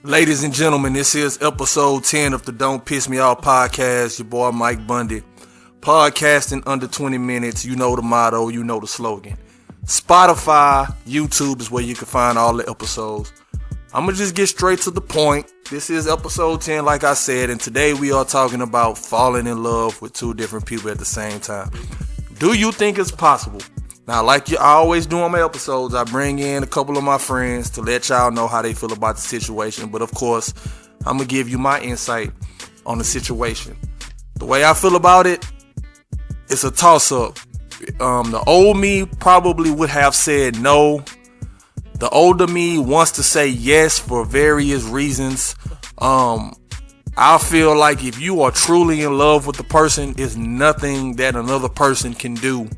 Ladies and gentlemen, this is episode 10 of the Don't Piss Me Off podcast. Your boy Mike Bundy. Podcasting under 20 minutes. You know the motto, you know the slogan. Spotify, YouTube is where you can find all the episodes. I'm going to just get straight to the point. This is episode 10, like I said, and today we are talking about falling in love with two different people at the same time. Do you think it's possible? Now, like I always do on my episodes, I bring in a couple of my friends to let y'all know how they feel about the situation. But of course, I'm going to give you my insight on the situation. The way I feel about it, it's a toss-up. The old me probably would have said no. The older me wants to say yes for various reasons. I feel like if you are truly in love with the person, there's nothing that another person can do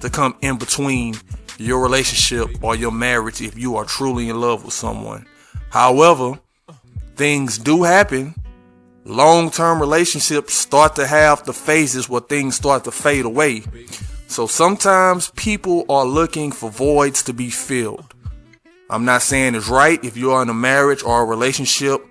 to come in between your relationship or your marriage if you are truly in love with someone. However, things do happen. Long-term relationships start to have the phases where things start to fade away. So sometimes people are looking for voids to be filled. I'm not saying it's right if you're in a marriage or a relationship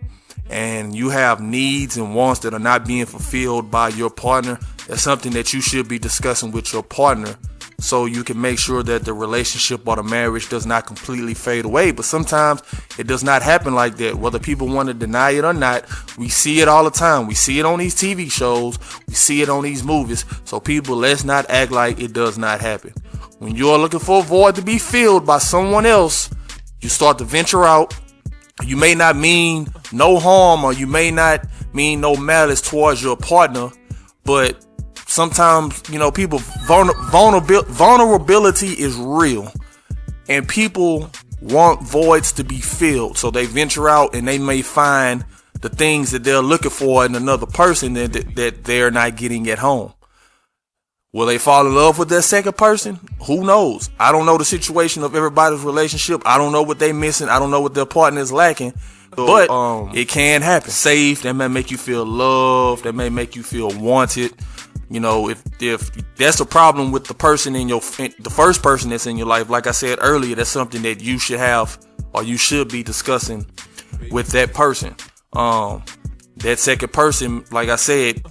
and you have needs and wants that are not being fulfilled by your partner. That's something that you should be discussing with your partner, so you can make sure that the relationship or the marriage does not completely fade away. But sometimes it does not happen like that. Whether people want to deny it or not, we see it all the time. We see it on these TV shows. We see it on these movies. So people, let's not act like it does not happen. When you're looking for a void to be filled by someone else, you start to venture out. You may not mean no harm, or you may not mean no malice towards your partner, but sometimes, people, vulnerability is real, and people want voids to be filled. So they venture out and they may find the things that they're looking for in another person that they're not getting at home. Will they fall in love with that second person? Who knows? I don't know the situation of everybody's relationship. I don't know what they're missing. I don't know what their partner is lacking. But it can happen. Safe. That may make you feel loved. That may make you feel wanted. If that's a problem with the person the first person that's in your life, like I said earlier, that's something that you should have, or you should be discussing with that person. That second person, like I said,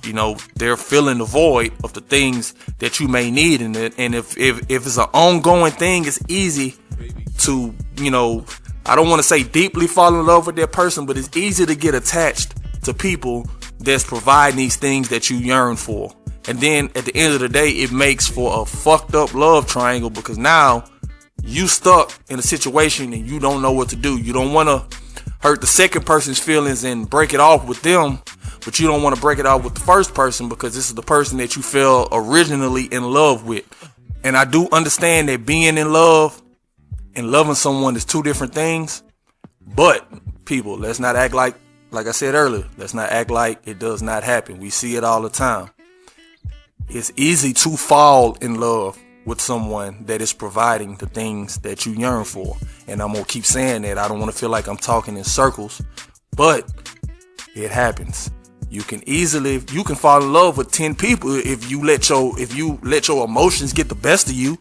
they're filling the void of the things that you may need. And if it's an ongoing thing, it's easy to, I don't want to say deeply fall in love with that person, but it's easy to get attached to people that's providing these things that you yearn for. And then at the end of the day, it makes for a fucked up love triangle, because now you stuck in a situation and you don't know what to do. You don't want to hurt the second person's feelings and break it off with them, but you don't want to break it off with the first person, because this is the person that you fell originally in love with. And I do understand that being in love and loving someone is two different things, but people, let's not act like I said earlier, let's not act like it does not happen. We see it all the time. It's easy to fall in love with someone that is providing the things that you yearn for. And I'm going to keep saying that. I don't want to feel like I'm talking in circles, but it happens. You can fall in love with 10 people. If you let your emotions get the best of you,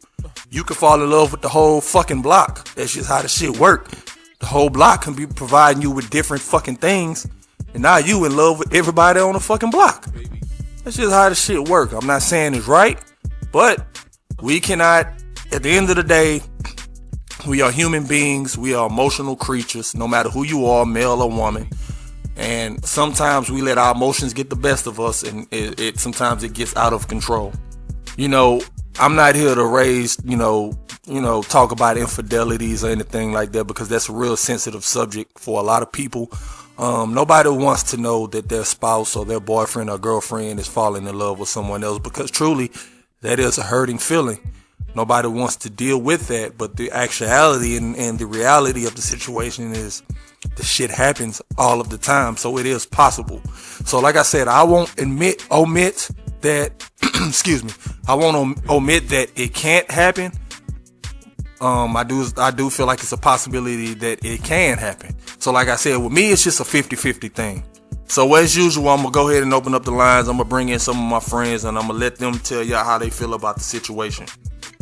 you can fall in love with the whole fucking block. That's just how the shit work. The whole block can be providing you with different fucking things, and now you in love with everybody on the fucking block. That's just how the shit work. I'm not saying it's right, but we cannot, at the end of the day, we are human beings. We are emotional creatures, no matter who you are, male or woman. And sometimes we let our emotions get the best of us, and sometimes it gets out of control. I'm not here to raise, talk about infidelities or anything like that, because that's a real sensitive subject for a lot of people. Nobody wants to know that their spouse or their boyfriend or girlfriend is falling in love with someone else, because truly that is a hurting feeling. Nobody wants to deal with that, but the actuality and the reality of the situation is the shit happens all of the time. So it is possible. So like I said, I won't omit that, I won't omit that it can't happen. I do feel like it's a possibility that it can happen. So like I said, with me, it's just a 50-50 thing. So as usual, I'm going to go ahead and open up the lines. I'm going to bring in some of my friends, and I'm going to let them tell y'all how they feel about the situation.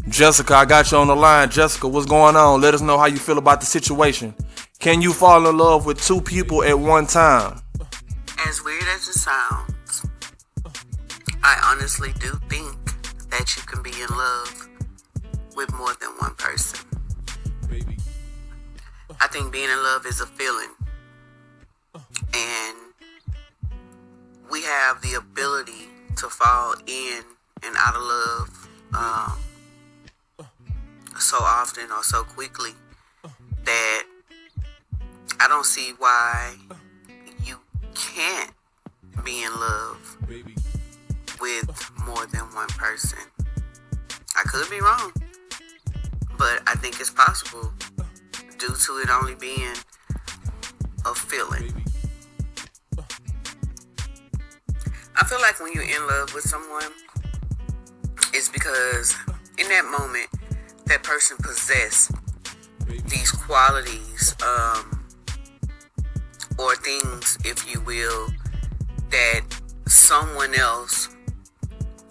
Jessica, I got you on the line. Jessica, what's going on? Let us know how you feel about the situation. Can you fall in love with two people at one time? As weird as it sounds, I honestly do think that you can be in love with more than one person. I think being in love is a feeling. And we have the ability to fall in and out of love so often or so quickly that I don't see why you can't be in love with more than one person. I could be wrong, but I think it's possible due to it only being a feeling. I feel like when you're in love with someone, it's because in that moment, that person possesses these qualities, or things, if you will, that someone else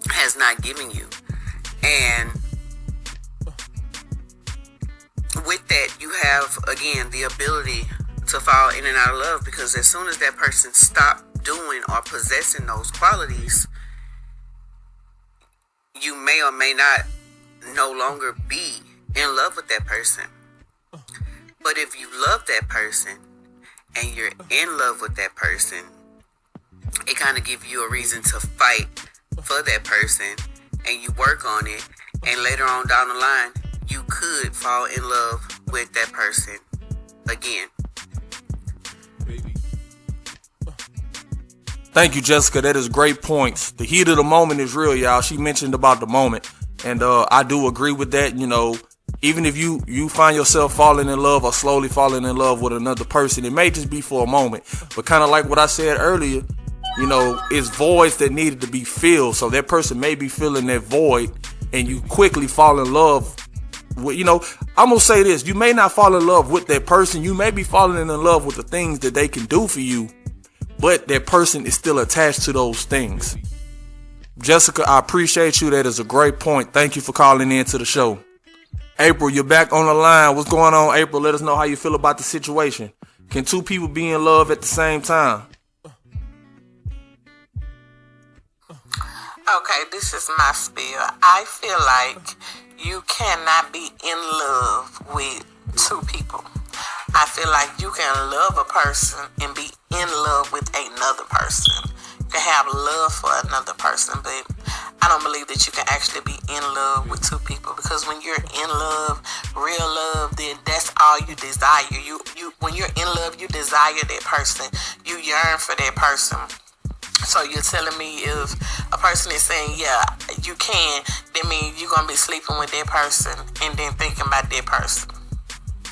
has not given you. And with that, you have, again, the ability to fall in and out of love, because as soon as that person stops doing or possessing those qualities, you may or may not no longer be in love with that person. But if you love that person and you're in love with that person, it kind of gives you a reason to fight for that person, and you work on it, and later on down the line, you could fall in love with that person again. Thank you, Jessica. That is great points. The heat of the moment is real, y'all. She mentioned about the moment. And I do agree with that. You know, even if you find yourself falling in love or slowly falling in love with another person, it may just be for a moment. But kind of like what I said earlier, you know, it's voids that needed to be filled. So that person may be filling that void, and you quickly fall in love with, you know, I'm going to say this. You may not fall in love with that person. You may be falling in love with the things that they can do for you, but that person is still attached to those things. Jessica, I appreciate you. That is a great point. Thank you for calling in to the show. April, you're back on the line. What's going on, April? Let us know how you feel about the situation. Can two people be in love at the same time? Okay, this is my spiel. I feel like you cannot be in love with two people. I feel like you can love a person and be in love with another person. You can have love for another person, but I don't believe that you can actually be in love with two people, because when you're in love, real love, then that's all you desire. You when you're in love, you desire that person. You yearn for that person. So you're telling me if a person is saying, yeah, you can, that means you're going to be sleeping with that person and then thinking about that person.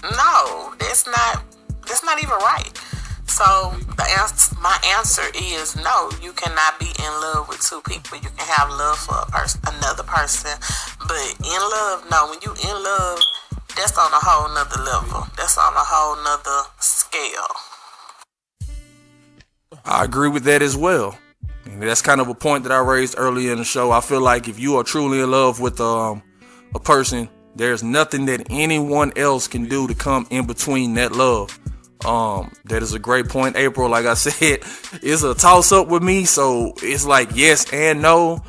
No, that's not even right. So my answer is no, you cannot be in love with two people. You can have love for another person, but in love, no. When you in love, that's on a whole nother level. That's on a whole nother scale. I agree with that as well. And that's kind of a point that I raised earlier in the show. I feel like if you are truly in love with a person, there's nothing that anyone else can do to come in between that love. That is a great point, April. Like I said, it's a toss up with me. So it's like yes and no.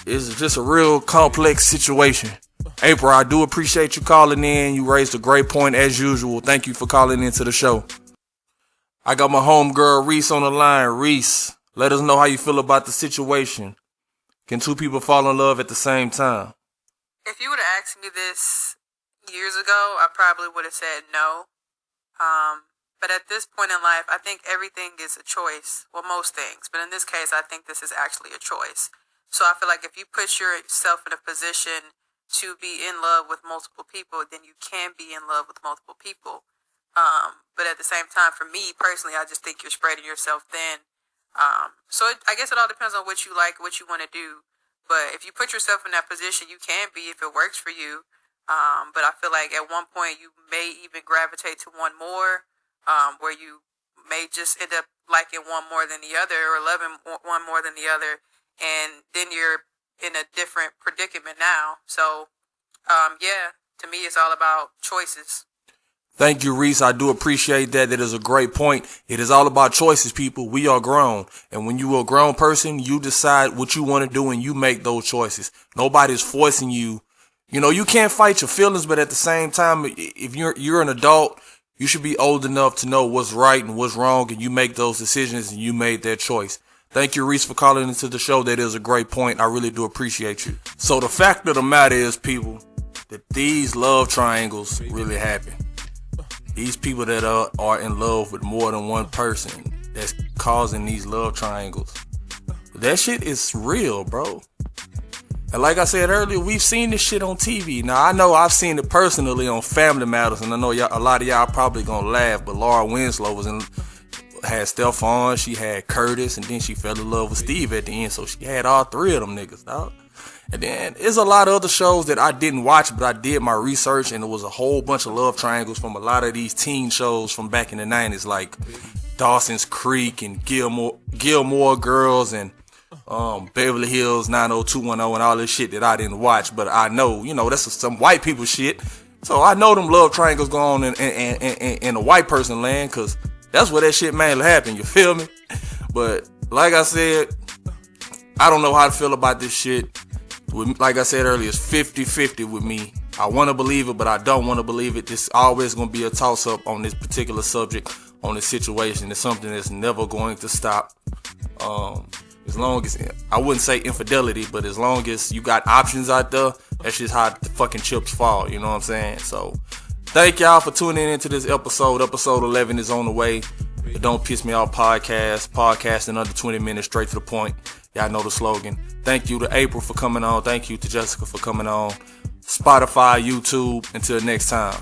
It's just a real complex situation. April, I do appreciate you calling in. You raised a great point as usual. Thank you for calling into the show. I got my homegirl Reese on the line. Reese, let us know how you feel about the situation. Can two people fall in love at the same time? If you would have asked me this years ago, I probably would have said no. But at this point in life, I think everything is a choice. Well, most things. But in this case, I think this is actually a choice. So I feel like if you put yourself in a position to be in love with multiple people, then you can be in love with multiple people. But at the same time, for me personally, I just think you're spreading yourself thin. I guess it all depends on what you like, what you want to do. But if you put yourself in that position, you can be if it works for you. But I feel like at one point you may even gravitate to one more, where you may just end up liking one more than the other or loving one more than the other. And then you're in a different predicament now. So, to me, it's all about choices. Thank you, Reese. I do appreciate that. That is a great point. It is all about choices, people. We are grown. And when you are a grown person, you decide what you want to do and you make those choices. Nobody's forcing you. You know, you can't fight your feelings, but at the same time, if you're an adult, you should be old enough to know what's right and what's wrong, and you make those decisions and you made that choice. Thank you, Reese, for calling into the show. That is a great point. I really do appreciate you. So the fact of the matter is, people, that these love triangles really happen. These people that are in love with more than one person, that's causing these love triangles. That shit is real, bro. And like I said earlier, we've seen this shit on TV. Now, I know I've seen it personally on Family Matters, and I know a lot of y'all probably gonna laugh, but Laura Winslow had Stephon, she had Curtis, and then she fell in love with Steve at the end, so she had all three of them niggas, dog. And then there's a lot of other shows that I didn't watch, but I did my research, and it was a whole bunch of love triangles from a lot of these teen shows from back in the 90s, like Dawson's Creek and Gilmore Girls and Beverly Hills 90210 and all this shit that I didn't watch, but I know, you know, that's some white people shit. So I know them love triangles go on in the white person land, because that's where that shit mainly happen, you feel me? But like I said, I don't know how to feel about this shit. Like I said earlier, it's 50-50 with me. I want to believe it, but I don't want to believe it. This always going to be a toss-up on this particular subject, on this situation. It's something that's never going to stop. As long as, I wouldn't say infidelity, but as long as you got options out there, that's just how the fucking chips fall, you know what I'm saying? So, thank y'all for tuning into this episode. Episode 11 is on the way. The Don't Piss Me Off podcast in under 20 minutes, straight to the point. Y'all know the slogan. Thank you to April for coming on. Thank you to Jessica for coming on. Spotify, YouTube. Until next time.